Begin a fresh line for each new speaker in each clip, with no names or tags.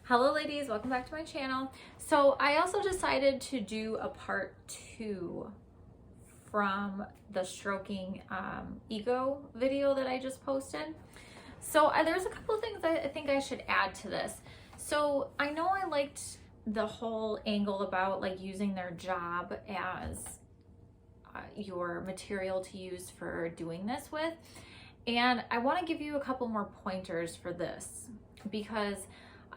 Hello ladies, welcome back to my channel. So I also decided to do a part 2 from the stroking ego video that I just posted. So there's a couple of things I think I should add to this. So I know I liked the whole angle about like using their job as your material to use for doing this with. And I want to give you a couple more pointers for this because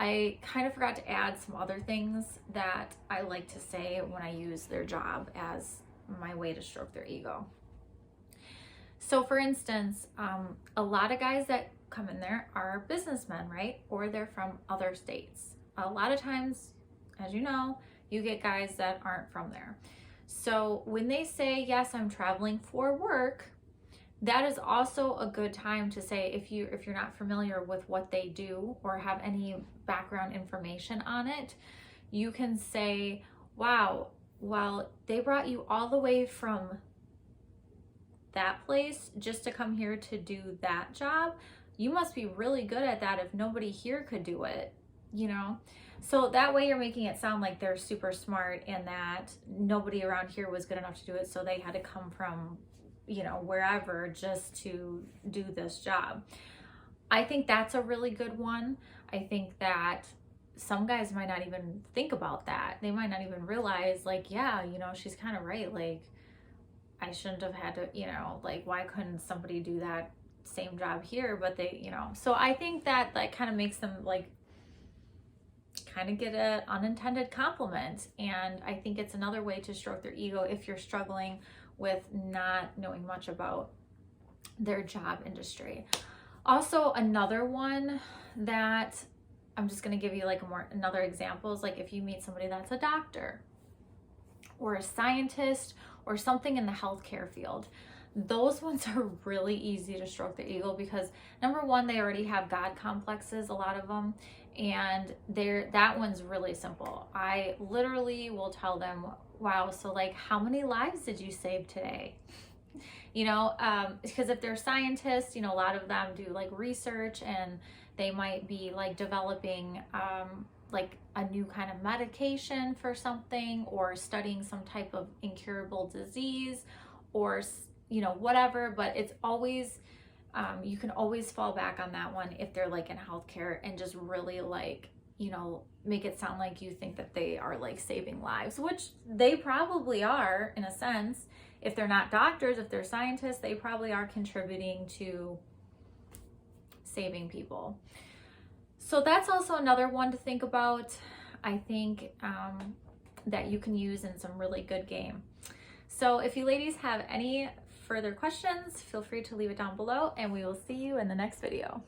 I kind of forgot to add some other things that I like to say when I use their job as my way to stroke their ego. So for instance, a lot of guys that come in there are businessmen, right? Or they're from other states. A lot of times, as you know, you get guys that aren't from there. So when they say, yes, I'm traveling for work, that is also a good time to say, if you're not familiar with what they do or have any background information on it, you can say, wow, well, they brought you all the way from that place just to come here to do that job. You must be really good at that if nobody here could do it, you know? So that way you're making it sound like they're super smart and that nobody around here was good enough to do it, so they had to come from, you know, wherever just to do this job. I think that's a really good one. I think that some guys might not even think about that. They might not even realize, like, yeah, you know, she's kind of right. Like, I shouldn't have had to, you know, like, why couldn't somebody do that same job here? But they, you know, so I think that kind of makes them like kind of get an unintended compliment. And I think it's another way to stroke their ego if you're struggling with not knowing much about their job industry. Also, another one that I'm just going to give you like another example is like if you meet somebody that's a doctor or a scientist or something in the healthcare field. Those ones are really easy to stroke their ego because number one, they already have God complexes, a lot of them, and that one's really simple. I literally will tell them, wow, so like how many lives did you save today? You know, because if they're scientists, you know, a lot of them do like research and they might be like developing like a new kind of medication for something or studying some type of incurable disease or, you know, whatever, but it's always, you can always fall back on that one if they're like in healthcare and just really like, you know, make it sound like you think that they are like saving lives, which they probably are in a sense. If they're not doctors, if they're scientists, they probably are contributing to saving people. So that's also another one to think about. I think that you can use in some really good game. So if you ladies have any further questions, feel free to leave it down below and we will see you in the next video.